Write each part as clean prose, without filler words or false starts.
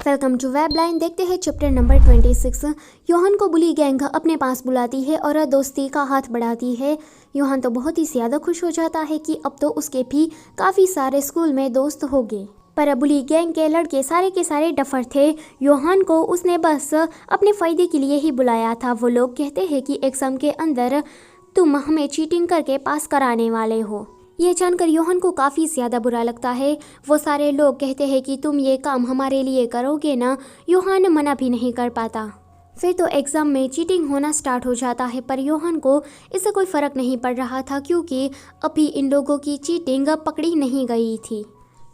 Welcome to web line. देखते हैं chapter number 26। Yohan को बुली गैंग अपने पास बुलाती है और दोस्ती का हाथ बढ़ाती है। योहान तो बहुत ही ज़्यादा खुश हो जाता है कि अब तो उसके भी काफ़ी सारे स्कूल में दोस्त हो गए। पर बुली गैंग के लड़के सारे के सारे डफर थे। योहान को उसने बस अपने फ़ायदे के लिए ही बुलाया था। वो लोग कहते हैं कि एग्ज़ाम के अंदर तुम हमें चीटिंग करके पास कराने वाले हो। ये जानकर योहान को काफ़ी ज़्यादा बुरा लगता है। वो सारे लोग कहते हैं कि तुम ये काम हमारे लिए करोगे ना। योहान मना भी नहीं कर पाता। फिर तो एग्ज़ाम में चीटिंग होना स्टार्ट हो जाता है, पर योहान को इससे कोई फ़र्क नहीं पड़ रहा था क्योंकि अभी इन लोगों की चीटिंग पकड़ी नहीं गई थी।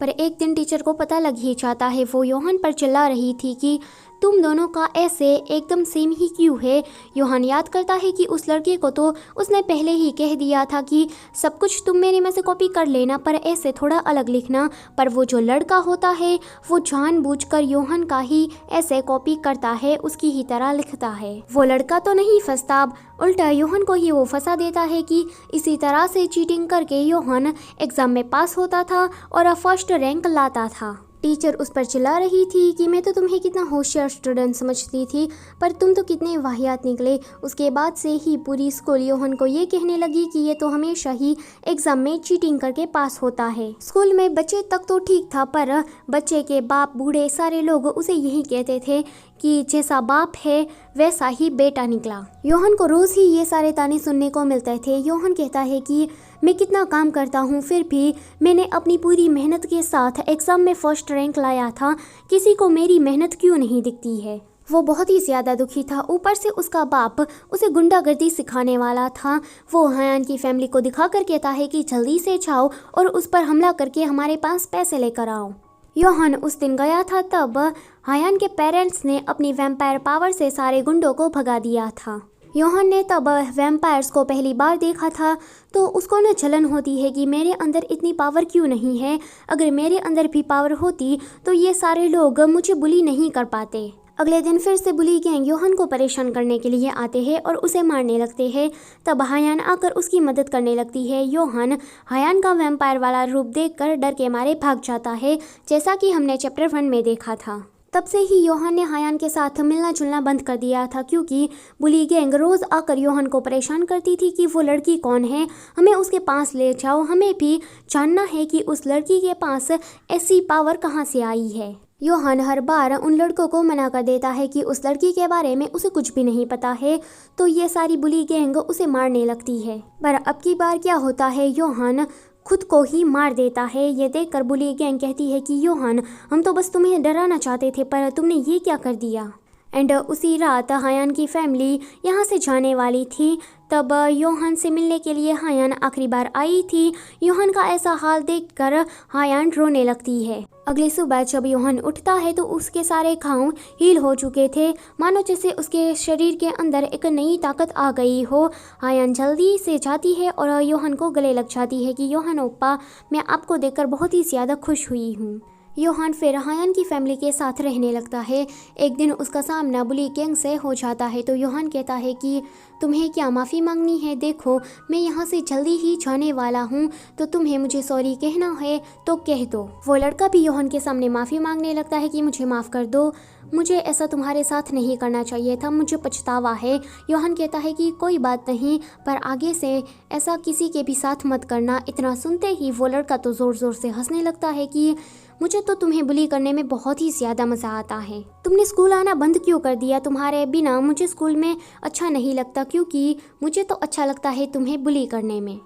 पर एक दिन टीचर को पता लग ही जाता है। वो योहान पर चिल्ला रही थी कि तुम दोनों का ऐसे एकदम सेम ही क्यों है। योहान याद करता है कि उस लड़के को तो उसने पहले ही कह दिया था कि सब कुछ तुम मेरे में से कॉपी कर लेना, पर ऐसे थोड़ा अलग लिखना। पर वो जो लड़का होता है वो जानबूझकर योहान का ही ऐसे कॉपी करता है, उसकी ही तरह लिखता है। वो लड़का तो नहीं फंसता, उल्टा योहान को ही वो फंसा देता है कि इसी तरह से चीटिंग करके योहान एग्ज़ाम में पास होता था और फर्स्ट रैंक लाता था। टीचर उस पर चिल्ला रही थी कि मैं तो तुम्हें कितना होशियार स्टूडेंट समझती थी, पर तुम तो कितने वाहियात निकले। उसके बाद से ही पूरी स्कूल योहान को ये कहने लगी कि ये तो हमेशा ही एग्ज़ाम में चीटिंग करके पास होता है। स्कूल में बच्चे तक तो ठीक था, पर बच्चे के बाप बूढ़े सारे लोग उसे यही कहते थे कि जैसा बाप है वैसा ही बेटा निकला। योहान को रोज़ ही ये सारे ताने सुनने को मिलते थे। योहान कहता है कि मैं कितना काम करता हूँ, फिर भी मैंने अपनी पूरी मेहनत के साथ एग्ज़ाम में फर्स्ट रैंक लाया था। किसी को मेरी मेहनत क्यों नहीं दिखती है। वो बहुत ही ज़्यादा दुखी था। ऊपर से उसका बाप उसे गुंडागर्दी सिखाने वाला था। वो हायान की फैमिली को दिखाकर कहता है कि जल्दी से जाओ और उस पर हमला करके हमारे पास पैसे लेकर आओ। योहान उस दिन गया था, तब हायान के पेरेंट्स ने अपनी वैम्पायर पावर से सारे गुंडों को भगा दिया था। योहान ने तब वैम्पायर्स को पहली बार देखा था, तो उसको न जलन होती है कि मेरे अंदर इतनी पावर क्यों नहीं है। अगर मेरे अंदर भी पावर होती तो ये सारे लोग मुझे बुली नहीं कर पाते। अगले दिन फिर से बुली गैंग योहान को परेशान करने के लिए आते हैं और उसे मारने लगते हैं। तब हायान आकर उसकी मदद करने लगती है। योहान हायान का वैम्पायर वाला रूप देखकर डर के मारे भाग जाता है, जैसा कि हमने चैप्टर 1 में देखा था। तब से ही योहान ने हायान के साथ मिलना जुलना बंद कर दिया था, क्योंकि बुली गैंग रोज़ आकर योहान को परेशान करती थी कि वो लड़की कौन है, हमें उसके पास ले जाओ, हमें भी जानना है कि उस लड़की के पास ऐसी पावर कहाँ से आई है। योहान हर बार उन लड़कों को मना कर देता है कि उस लड़की के बारे में उसे कुछ भी नहीं पता है, तो ये सारी बुली गैंग उसे मारने लगती है। पर अब की बार क्या होता है, योहान खुद को ही मार देता है। ये देखकर बुली गैंग कहती है कि योहान, हम तो बस तुम्हें डराना चाहते थे, पर तुमने ये क्या कर दिया। एंड उसी रात हायान की फैमिली यहाँ से जाने वाली थी। तब योहान से मिलने के लिए हायान आखिरी बार आई थी। योहान का ऐसा हाल देखकर हायान रोने लगती है। अगली सुबह जब योहान उठता है तो उसके सारे घाव हील हो चुके थे, मानो जैसे उसके शरीर के अंदर एक नई ताकत आ गई हो। हायान जल्दी से जाती है और योहान को गले लग जाती है कि योहान ओप्पा, मैं आपको देखकर बहुत ही ज़्यादा खुश हुई हूँ। योहान फिर हायान की फैमिली के साथ रहने लगता है। एक दिन उसका सामना बुली गैंग से हो जाता है, तो योहान कहता है कि तुम्हें क्या माफ़ी मांगनी है, देखो मैं यहाँ से जल्दी ही जाने वाला हूँ, तो तुम्हें मुझे सॉरी कहना है तो कह दो। वो लड़का भी योहान के सामने माफ़ी मांगने लगता है कि मुझे माफ़ कर दो, मुझे ऐसा तुम्हारे साथ नहीं करना चाहिए था, मुझे पछतावा है। योहान कहता है कि कोई बात नहीं, पर आगे से ऐसा किसी के भी साथ मत करना। इतना सुनते ही वो लड़का तो ज़ोर ज़ोर से हंसने लगता है कि मुझे तो तुम्हें बुली करने में बहुत ही ज़्यादा मज़ा आता है। तुमने स्कूल आना बंद क्यों कर दिया, तुम्हारे बिना मुझे स्कूल में अच्छा नहीं लगता, क्योंकि मुझे तो अच्छा लगता है तुम्हें बुली करने में।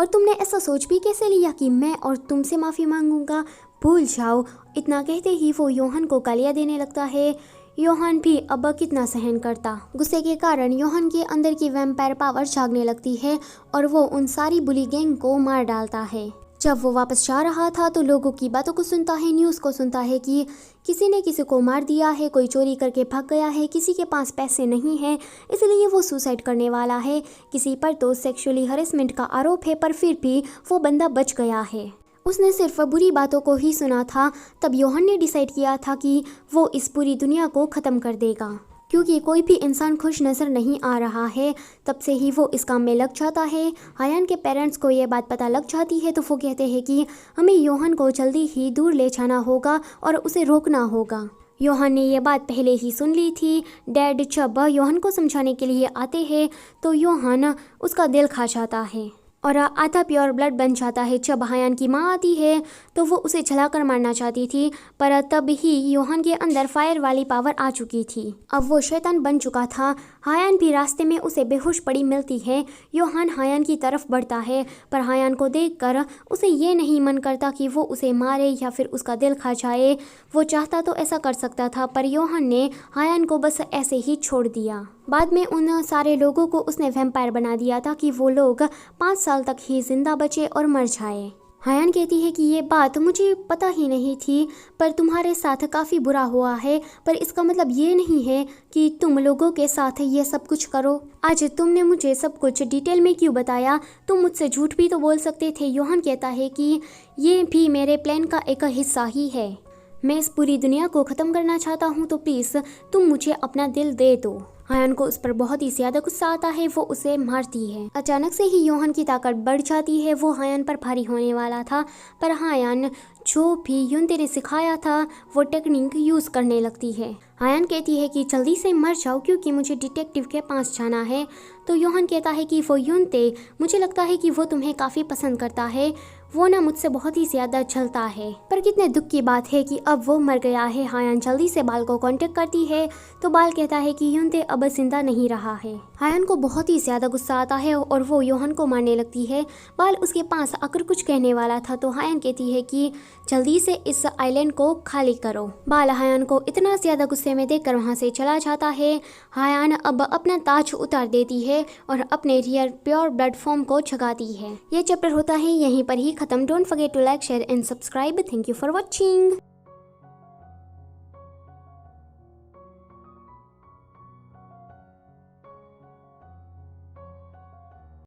और तुमने ऐसा सोच भी कैसे लिया कि मैं और तुमसे माफ़ी मांगूंगा, भूल जाओ। इतना कहते ही वो योहान को गालियाँ देने लगता है। योहान भी अब कितना सहन करता। गुस्से के कारण योहान के अंदर की वैम्पायर पावर जागने लगती है और वो उन सारी बुली गैंग को मार डालता है। जब वो वापस जा रहा था तो लोगों की बातों को सुनता है, न्यूज़ को सुनता है कि किसी ने किसी को मार दिया है, कोई चोरी करके भाग गया है, किसी के पास पैसे नहीं है इसलिए वो सुसाइड करने वाला है, किसी पर तो सेक्सुअली हरेसमेंट का आरोप है, पर फिर भी वो बंदा बच गया है। उसने सिर्फ बुरी बातों को ही सुना था। तब योहान ने डिसाइड किया था कि वो इस पूरी दुनिया को ख़त्म कर देगा, क्योंकि कोई भी इंसान खुश नज़र नहीं आ रहा है। तब से ही वो इस काम में लग जाता है। हायान के पेरेंट्स को ये बात पता लग जाती है, तो वो कहते हैं कि हमें योहान को जल्दी ही दूर ले जाना होगा और उसे रोकना होगा। योहान ने ये बात पहले ही सुन ली थी। डैड जब योहान को समझाने के लिए आते हैं तो योहान उसका दिल खा जाता है और आधा प्योर ब्लड बन जाता है। जब हायान की माँ आती है तो वो उसे जलाकर मारना चाहती थी, पर तब ही योहान के अंदर फायर वाली पावर आ चुकी थी। अब वो शैतान बन चुका था। हायान भी रास्ते में उसे बेहोश पड़ी मिलती है। योहान हायान की तरफ बढ़ता है, पर हायान को देखकर उसे ये नहीं मन करता कि वो उसे मारे या फिर उसका दिल खा जाए। वो चाहता तो ऐसा कर सकता था, पर योहान ने हायान को बस ऐसे ही छोड़ दिया। बाद में उन सारे लोगों को उसने वैम्पायर बना दिया था कि वो लोग 5 साल तक ही जिंदा बचे और मर जाए। हायान कहती है कि ये बात मुझे पता ही नहीं थी, पर तुम्हारे साथ काफ़ी बुरा हुआ है, पर इसका मतलब ये नहीं है कि तुम लोगों के साथ ये सब कुछ करो। आज तुमने मुझे सब कुछ डिटेल में क्यों बताया? तुम मुझसे झूठ भी तो बोल सकते थे। योहान कहता है कि ये भी मेरे प्लान का एक हिस्सा ही है। मैं इस पूरी दुनिया को ख़त्म करना चाहता हूँ, तो प्लीज़ तुम मुझे अपना दिल दे दो। हायान को उस पर बहुत ही ज़्यादा गुस्सा आता है। वो उसे मारती है। अचानक से ही योहान की ताकत बढ़ जाती है। वो हायान पर भारी होने वाला था, पर हायान जो भी युनते ने सिखाया था वो टेक्निक यूज़ करने लगती है। हायान कहती है कि जल्दी से मर जाओ क्योंकि मुझे डिटेक्टिव के पास जाना है। तो योहान कहता है कि वो युनते, मुझे लगता है कि वो तुम्हें काफ़ी पसंद करता है, वो ना मुझसे बहुत ही ज़्यादा जलता है। पर कितने दुख की बात है कि अब वो मर गया है। हायान जल्दी से बाल को कांटेक्ट करती है तो बाल कहता है कि युनते अब जिंदा नहीं रहा है। हायान को बहुत ही ज़्यादा गुस्सा आता है और वो योहान को मारने लगती है। बाल उसके पास आकर कुछ कहने वाला था तो हायान कहती है कि जल्दी से इस आइलैंड को खाली करो। बाल हायान को इतना ज़्यादा गुस्से में देखकर वहाँ से चला जाता है। हायान अब अपना ताज उतार देती है और अपने रियल प्योर ब्लड फॉर्म को जगाती है। यह चैप्टर होता है यहीं पर ही खत्म। Don't forget to like, share and subscribe. Thank you for watching.